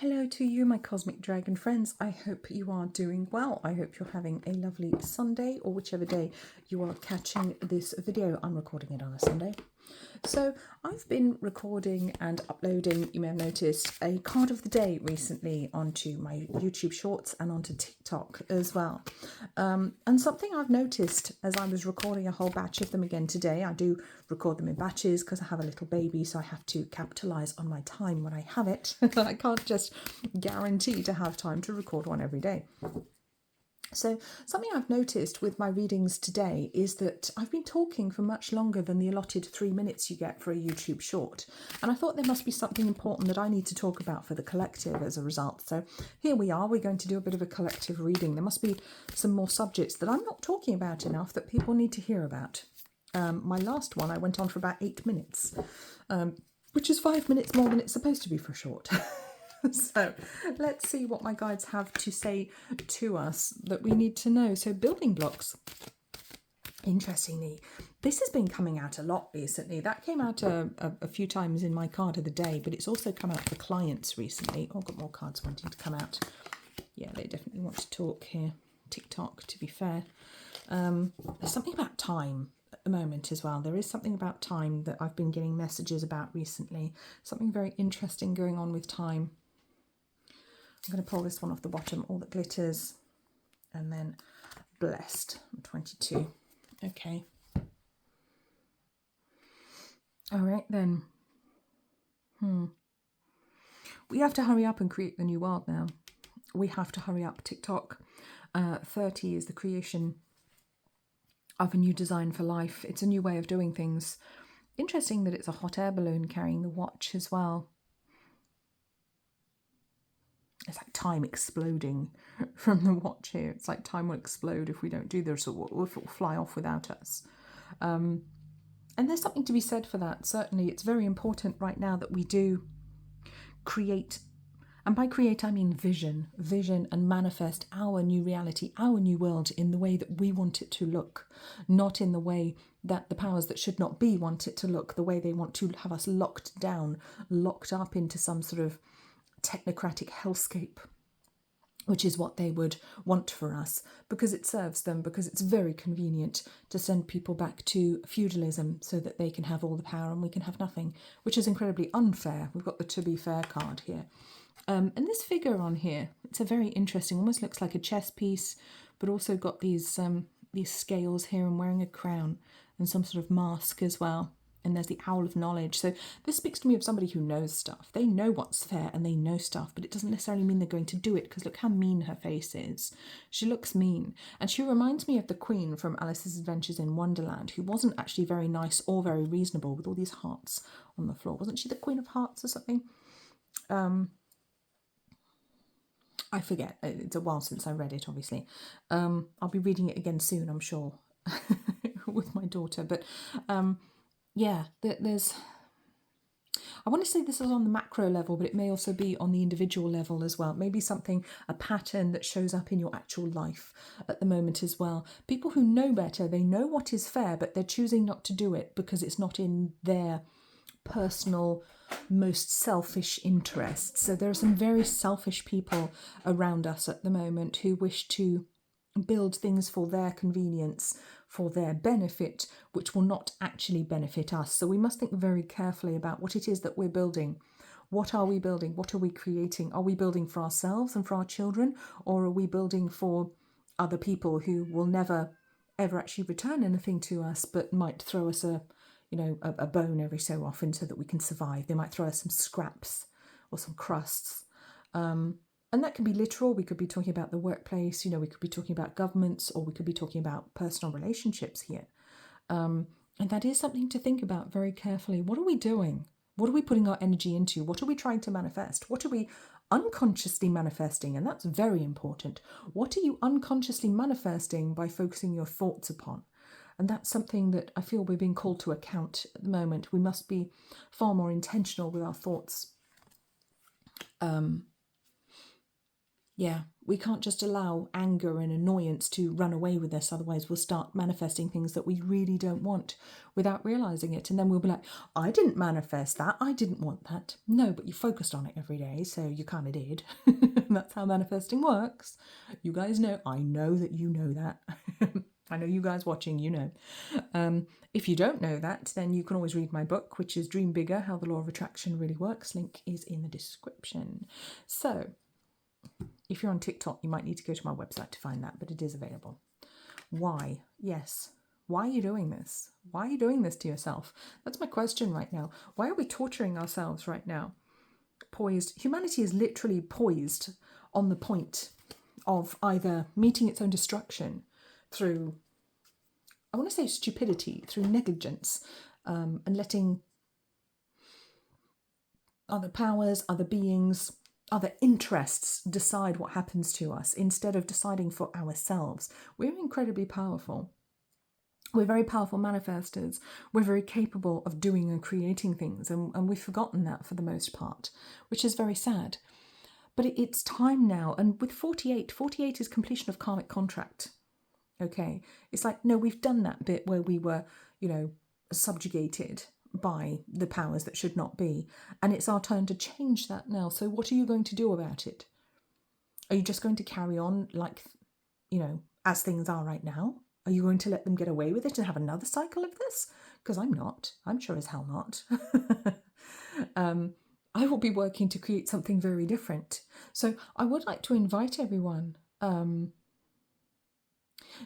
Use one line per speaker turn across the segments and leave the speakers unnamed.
Hello to you, my cosmic dragon friends. I hope you are doing well. I hope you're having a lovely Sunday or whichever day you are catching this video. I'm recording it on a Sunday. So I've been recording and uploading, you may have noticed, a card of the day recently onto my YouTube shorts and onto TikTok as well. And something I've noticed as I was recording a whole batch of them again today, I do record them in batches because I have a little baby, so I have to capitalize on my time when I have it. I can't just guarantee to have time to record one every day. So something I've noticed with my readings today is that I've been talking for much longer than the allotted 3 minutes you get for a YouTube short. And I thought there must be something important that I need to talk about for the collective as a result. So here we are, we're going to do a bit of a collective reading. There must be some more subjects that I'm not talking about enough that people need to hear about. My last one, I went on for about 8 minutes, which is 5 minutes more than it's supposed to be for a short. So let's see what my guides have to say to us that we need to know. So building blocks. Interestingly, this has been coming out a lot recently. That came out a few times in my card of the day, but it's also come out for clients recently. Oh, I've got more cards wanting to come out. Yeah, they definitely want to talk here. TikTok, to be fair. There's something about time at the moment as well. There is something about time that I've been getting messages about recently. Something very interesting going on with time. I'm going to pull this one off the bottom, all that glitters, and then blessed, 22. Okay. All right, then. We have to hurry up and create the new world now. We have to hurry up. TikTok 30 is the creation of a new design for life. It's a new way of doing things. Interesting that it's a hot air balloon carrying the watch as well. It's like time exploding from the watch here. It's like time will explode if we don't do this, or if it will fly off without us. And there's something to be said for that. Certainly, it's very important right now that we do create, and by create I mean vision and manifest our new reality, our new world in the way that we want it to look, not in the way that the powers that should not be want it to look, the way they want to have us locked down, locked up into some sort of technocratic hellscape, which is what they would want for us, because it serves them, because it's very convenient to send people back to feudalism so that they can have all the power and we can have nothing, which is incredibly unfair. We've got the to be fair card here. And this figure on here, it's a very interesting, almost looks like a chess piece, but also got these scales here and wearing a crown and some sort of mask as well. And there's the owl of knowledge. So this speaks to me of somebody who knows stuff. They know what's fair and they know stuff, but it doesn't necessarily mean they're going to do it, because look how mean her face is. She looks mean. And she reminds me of the Queen from Alice's Adventures in Wonderland, who wasn't actually very nice or very reasonable, with all these hearts on the floor. Wasn't she the Queen of Hearts or something? I forget. It's a while since I read it, obviously. I'll be reading it again soon, I'm sure, with my daughter. But yeah, there's, I want to say this is on the macro level, but it may also be on the individual level as well. Maybe something, a pattern that shows up in your actual life at the moment as well. People who know better, they know what is fair, but they're choosing not to do it because it's not in their personal, most selfish interests. So there are some very selfish people around us at the moment who wish to build things for their convenience, for their benefit, which will not actually benefit us. So we must think very carefully about what it is that we're building. What are we building? What are we creating? Are we building for ourselves and for our children, or are we building for other people who will never ever actually return anything to us, but might throw us a bone every so often so that we can survive? They might throw us some scraps or some crusts. And that can be literal. We could be talking about the workplace, we could be talking about governments, or we could be talking about personal relationships here. And that is something to think about very carefully. What are we doing? What are we putting our energy into? What are we trying to manifest? What are we unconsciously manifesting? And that's very important. What are you unconsciously manifesting by focusing your thoughts upon? And that's something that I feel we're being called to account at the moment. We must be far more intentional with our thoughts. Yeah, we can't just allow anger and annoyance to run away with us. Otherwise, we'll start manifesting things that we really don't want without realizing it. And then we'll be like, I didn't manifest that. I didn't want that. No, but you focused on it every day. So you kind of did. That's how manifesting works. You guys know. I know that you know that. I know you guys watching, you know. If you don't know that, then you can always read my book, which is Dream Bigger, How the Law of Attraction Really Works. Link is in the description. So, if you're on TikTok, you might need to go to my website to find that, but it is available. Why? Yes. Why are you doing this? Why are you doing this to yourself? That's my question right now. Why are we torturing ourselves right now? Poised. Humanity is literally poised on the point of either meeting its own destruction through, I want to say stupidity, through negligence, and letting other powers, other beings, other interests decide what happens to us instead of deciding for ourselves. We're incredibly powerful. We're very powerful manifestors. We're very capable of doing and creating things, and we've forgotten that for the most part, which is very sad. But it's time now, and with 48 is completion of karmic contract. Okay, it's like, no, we've done that bit where we were, subjugated by the powers that should not be, and it's our turn to change that now. So what are you going to do about it? Are you just going to carry on like, as things are right now? Are you going to let them get away with it and have another cycle of this? Because I'm not. I'm sure as hell not. I will be working to create something very different. So I would like to invite everyone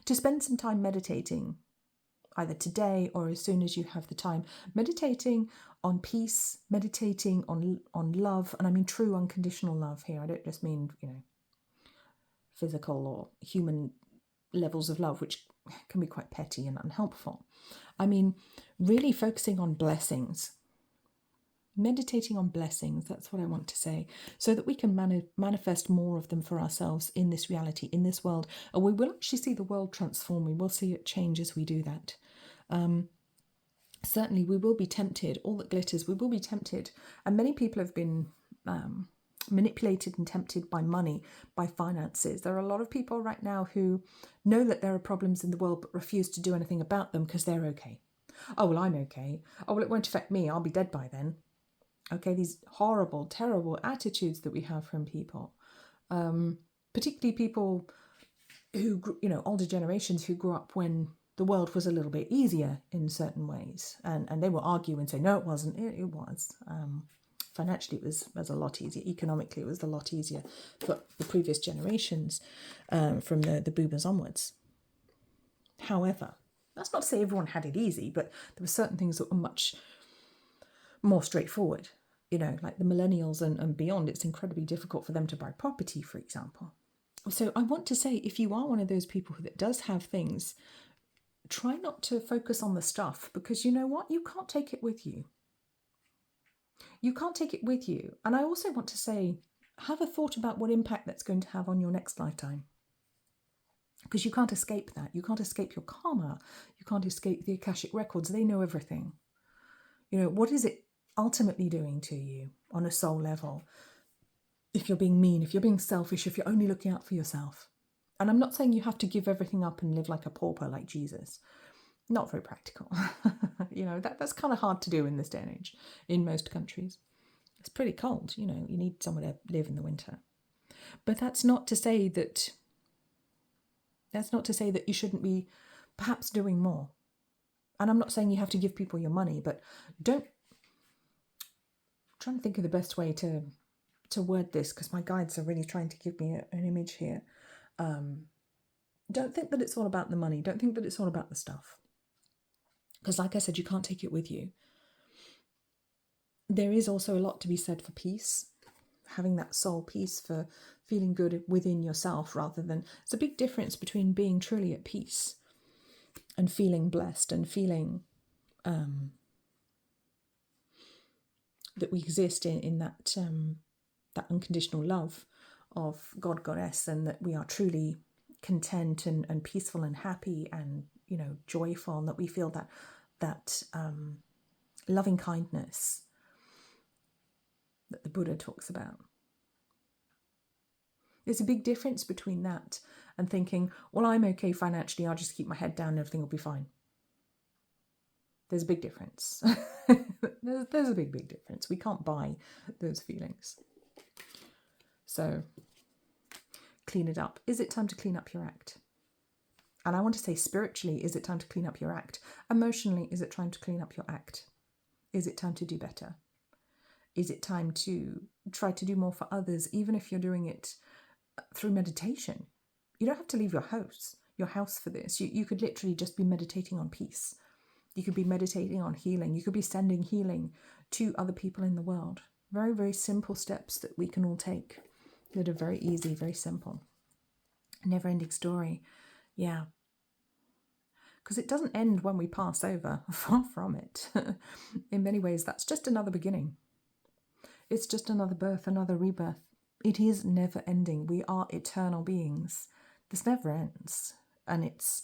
to spend some time meditating, either today or as soon as you have the time, meditating on peace, meditating on love, and I mean true unconditional love here. I don't just mean, physical or human levels of love, which can be quite petty and unhelpful. I mean, really focusing on blessings, meditating on blessings, that's what I want to say, so that we can manifest more of them for ourselves in this reality, in this world, and we will actually see the world transform. We will see it change as we do that. Certainly we will be tempted, all that glitters, we will be tempted, and many people have been manipulated and tempted by money, by finances. There are a lot of people right now who know that there are problems in the world but refuse to do anything about them because they're okay. Oh, well, I'm okay. Oh, well, it won't affect me. I'll be dead by then. Okay, these horrible, terrible attitudes that we have from people, particularly people who, older generations who grew up when the world was a little bit easier in certain ways. And they will argue and say, no, it wasn't. It was. Financially, it was a lot easier. Economically, it was a lot easier for the previous generations, from the boomers onwards. However, that's not to say everyone had it easy, but there were certain things that were much more straightforward. Like the millennials and beyond, it's incredibly difficult for them to buy property, for example. So I want to say, if you are one of those people that does have things, try not to focus on the stuff, because you know what? You can't take it with you. You can't take it with you. And I also want to say, have a thought about what impact that's going to have on your next lifetime. Because you can't escape that. You can't escape your karma. You can't escape the Akashic records. They know everything. What is it ultimately doing to you on a soul level? If you're being mean, if you're being selfish, if you're only looking out for yourself. And I'm not saying you have to give everything up and live like a pauper like Jesus. Not very practical. That's kind of hard to do in this day and age in most countries. It's pretty cold, you need somewhere to live in the winter. But that's not to say that you shouldn't be perhaps doing more. And I'm not saying you have to give people your money, but I'm trying to think of the best way to word this, because my guides are really trying to give me an image here. Don't think that it's all about the money. Don't think that it's all about the stuff. Because like I said, you can't take it with you. There is also a lot to be said for peace, having that soul peace, for feeling good within yourself, rather than, it's a big difference between being truly at peace and feeling blessed and feeling that we exist in that unconditional love of God, Goddess, and that we are truly content and peaceful and happy and joyful, and that we feel that loving kindness that the Buddha talks about. There's a big difference between that and thinking, well, I'm okay financially, I'll just keep my head down and everything will be fine. There's a big difference. there's a big difference. We can't buy those feelings. So clean it up. Is it time to clean up your act? And I want to say spiritually, is it time to clean up your act? Emotionally, is it time to clean up your act? Is it time to do better? Is it time to try to do more for others, even if you're doing it through meditation? You don't have to leave your house for this. You could literally just be meditating on peace. You could be meditating on healing. You could be sending healing to other people in the world. Very, very simple steps that we can all take that are very easy, very simple. Never-ending story. Yeah. Because it doesn't end when we pass over. Far from it. In many ways, that's just another beginning. It's just another birth, another rebirth. It is never ending. We are eternal beings. This never ends. And it's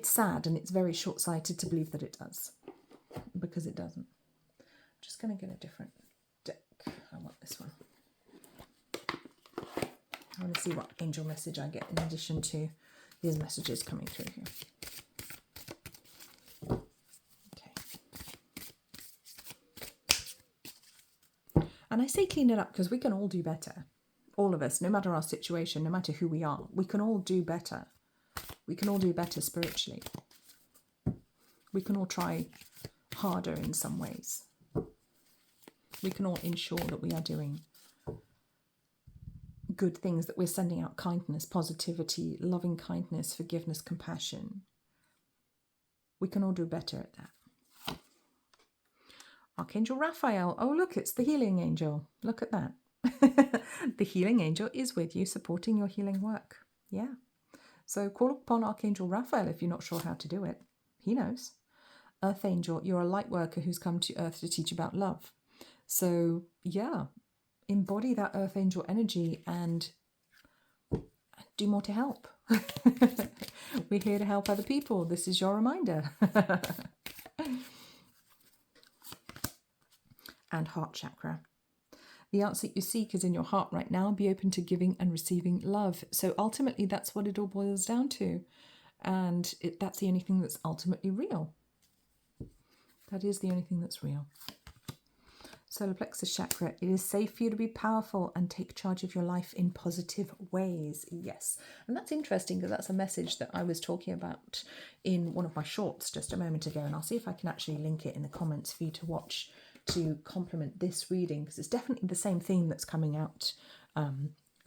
sad and it's very short-sighted to believe that it does. Because it doesn't. I'm just going to get a different deck. I want this one. I want to see what angel message I get in addition to these messages coming through here. And I say clean it up because we can all do better. All of us, no matter our situation, no matter who we are, we can all do better. We can all do better spiritually. We can all try harder in some ways. We can all ensure that we are doing good things, that we're sending out kindness, positivity, loving kindness, forgiveness, compassion. We can all do better at that. Archangel Raphael. Oh, look, it's the healing angel. Look at that. The healing angel is with you, supporting your healing work. Yeah. So call upon Archangel Raphael if you're not sure how to do it. He knows. Earth angel, you're a light worker who's come to Earth to teach about love. So, yeah, embody that Earth angel energy and do more to help. We're here to help other people. This is your reminder. And heart chakra. The answer you seek is in your heart right now. Be open to giving and receiving love. So ultimately, that's what it all boils down to. And that's the only thing that's ultimately real. That is the only thing that's real. Solar plexus chakra. It is safe for you to be powerful and take charge of your life in positive ways. Yes. And that's interesting because that's a message that I was talking about in one of my shorts just a moment ago. And I'll see if I can actually link it in the comments for you to watch to complement this reading, because it's definitely the same theme that's coming out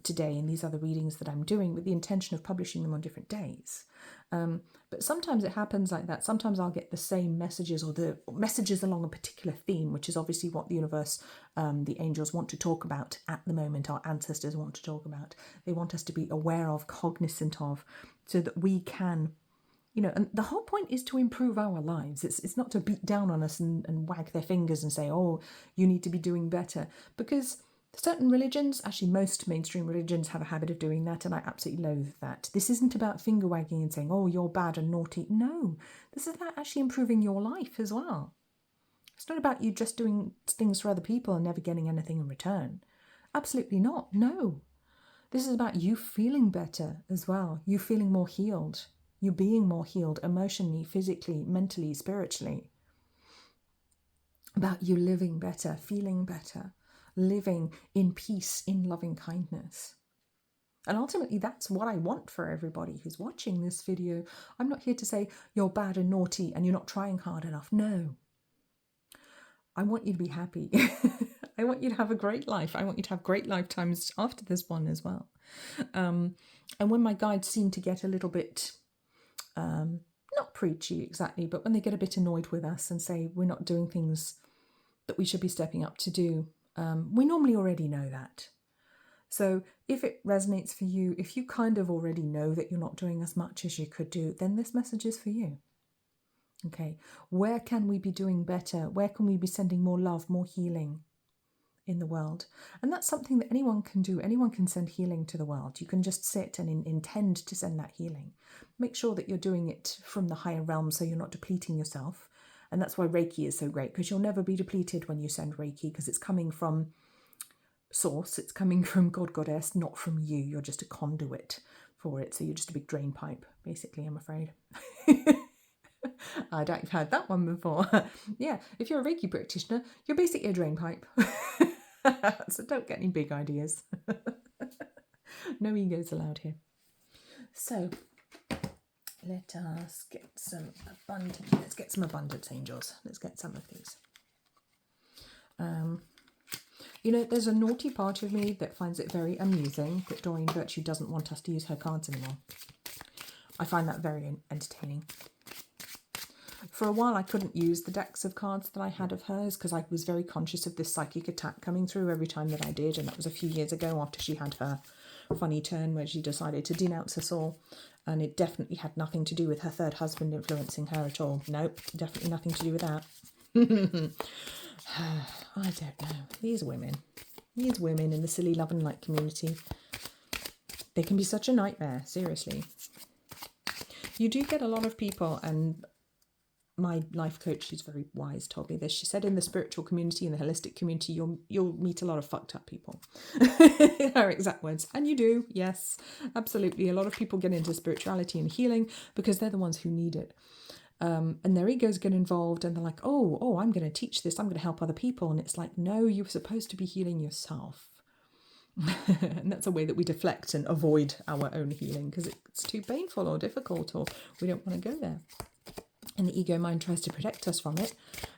today in these other readings that I'm doing with the intention of publishing them on different days. But sometimes it happens like that. Sometimes I'll get the same messages or the messages along a particular theme, which is obviously what the universe, the angels want to talk about at the moment, our ancestors want to talk about. They want us to be aware of, cognizant of, so that we can, you know, and the whole point is to improve our lives. It's not to beat down on us and wag their fingers and say, oh, you need to be doing better. Because certain religions, actually most mainstream religions, have a habit of doing that, and I absolutely loathe that. This isn't about finger wagging and saying, oh, you're bad and naughty. No, this is about actually improving your life as well. It's not about you just doing things for other people and never getting anything in return. Absolutely not. No. This is about you feeling better as well. You feeling more healed. You being more healed emotionally, physically, mentally, spiritually. About you living better, feeling better, living in peace, in loving kindness. And ultimately, that's what I want for everybody who's watching this video. I'm not here to say you're bad and naughty and you're not trying hard enough. No. I want you to be happy. I want you to have a great life. I want you to have great lifetimes after this one as well. And when my guides seem to get a little bit not preachy exactly, but when they get a bit annoyed with us and say we're not doing things that we should be stepping up to do, we normally already know that. So if it resonates for you, if you kind of already know that you're not doing as much as you could do, then this message is for you. Okay, where can we be doing better? Where can we be sending more love, more healing in the world? And that's something that anyone can do. Anyone can send healing to the world. You can just sit and intend to send that healing. Make sure that you're doing it from the higher realm so you're not depleting yourself. And that's why Reiki is so great, because you'll never be depleted when you send Reiki, because it's coming from source. It's coming from God, Goddess, not from you. You're just a conduit for it. So you're just a big drain pipe, basically, I'm afraid. I doubt you've heard that one before. Yeah, if you're a Reiki practitioner, you're basically a drain pipe. So don't get any big ideas. No egos allowed here. So let us get some abundance. Let's get some abundance angels. Let's get some of these. You know, there's a naughty part of me that finds it very amusing that Doreen Virtue doesn't want us to use her cards anymore. I find that very entertaining. For a while, I couldn't use the decks of cards that I had of hers because I was very conscious of this psychic attack coming through every time that I did, and that was a few years ago after she had her funny turn where she decided to denounce us all, and it definitely had nothing to do with her third husband influencing her at all. Nope, definitely nothing to do with that. I don't know. These women in the silly love and light community, they can be such a nightmare, seriously. You do get a lot of people, and my life coach, she's very wise, told me this. She said in the spiritual community, in the holistic community, you'll meet a lot of fucked up people. Her exact words. And you do, yes, absolutely. A lot of people get into spirituality and healing because they're the ones who need it. And their egos get involved and they're like, oh, I'm going to teach this. I'm going to help other people. And it's like, no, you're supposed to be healing yourself. And that's a way that we deflect and avoid our own healing because it's too painful or difficult, or we don't want to go there. And the ego mind tries to protect us from it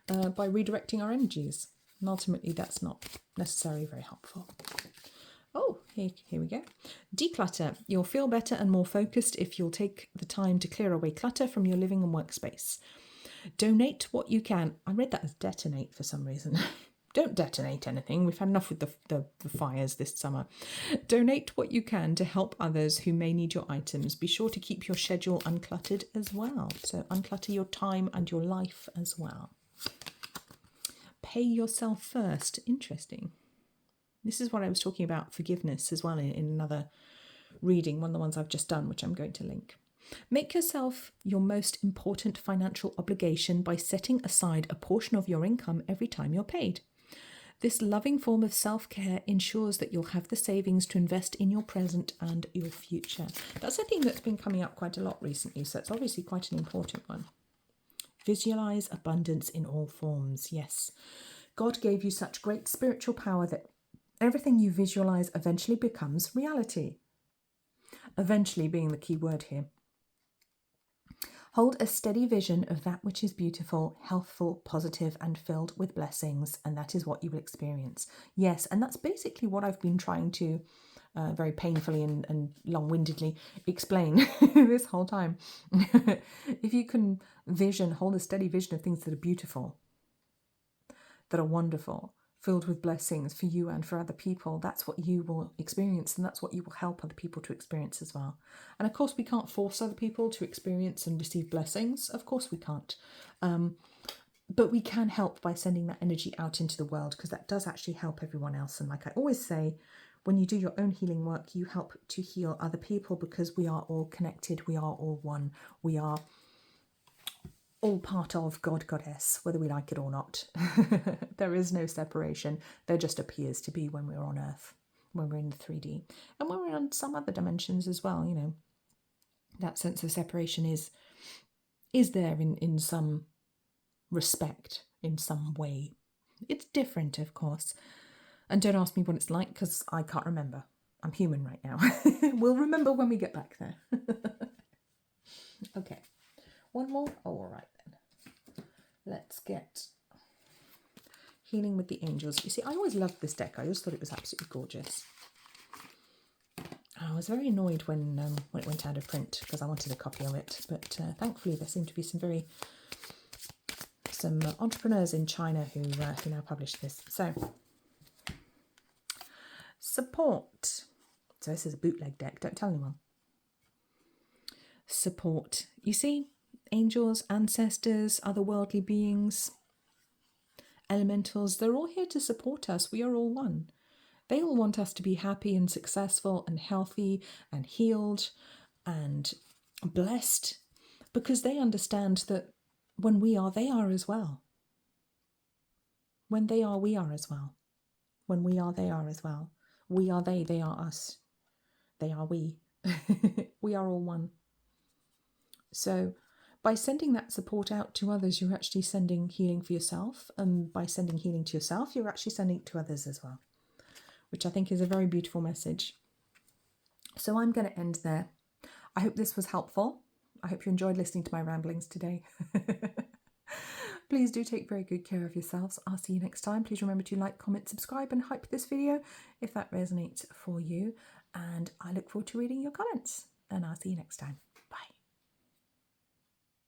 by redirecting our energies. And ultimately, that's not necessarily very helpful. Oh, here we go. Declutter. You'll feel better and more focused if you'll take the time to clear away clutter from your living and workspace. Donate what you can. I read that as detonate for some reason. Don't detonate anything. We've had enough with the fires this summer. Donate what you can to help others who may need your items. Be sure to keep your schedule uncluttered as well. So unclutter your time and your life as well. Pay yourself first. Interesting. This is what I was talking about, forgiveness as well, in another reading, one of the ones I've just done, which I'm going to link. Make yourself your most important financial obligation by setting aside a portion of your income every time you're paid. This loving form of self-care ensures that you'll have the savings to invest in your present and your future. That's a thing that's been coming up quite a lot recently, so it's obviously quite an important one. Visualize abundance in all forms. Yes, God gave you such great spiritual power that everything you visualize eventually becomes reality. Eventually being the key word here. Hold a steady vision of that which is beautiful, healthful, positive, and filled with blessings, and that is what you will experience. Yes, and that's basically what I've been trying to very painfully and long-windedly explain this whole time. If you can hold a steady vision of things that are beautiful, that are wonderful, filled with blessings for you and for other people, that's what you will experience, and that's what you will help other people to experience as well. And of course, we can't force other people to experience and receive blessings. Of course we can't. But we can help by sending that energy out into the world, because that does actually help everyone else. And like I always say, when you do your own healing work, you help to heal other people, because we are all connected. We are all one. We are all part of God, Goddess, whether we like it or not. There is no separation. There just appears to be when we're on Earth, when we're in the 3D, and when we're on some other dimensions as well. You know, that sense of separation is there in some respect, in some way. It's different, of course. And don't ask me what it's like, because I can't remember. I'm human right now. We'll remember when we get back there. Okay. One more? Oh, all right then. Let's get Healing with the Angels. You see, I always loved this deck. I always thought it was absolutely gorgeous. I was very annoyed when it went out of print, because I wanted a copy of it. But thankfully, there seem to be some entrepreneurs in China who now publish this. So, support. So this is a bootleg deck. Don't tell anyone. Support. You see, angels, ancestors, otherworldly beings, elementals, they're all here to support us. We are all one. They all want us to be happy and successful and healthy and healed and blessed, because they understand that when we are, they are as well. When they are, we are as well. When we are, they are as well. We are they are us. They are we. We are all one. So by sending that support out to others, you're actually sending healing for yourself. And by sending healing to yourself, you're actually sending it to others as well, which I think is a very beautiful message. So I'm going to end there. I hope this was helpful. I hope you enjoyed listening to my ramblings today. Please do take very good care of yourselves. I'll see you next time. Please remember to like, comment, subscribe and hype this video if that resonates for you. And I look forward to reading your comments. And I'll see you next time.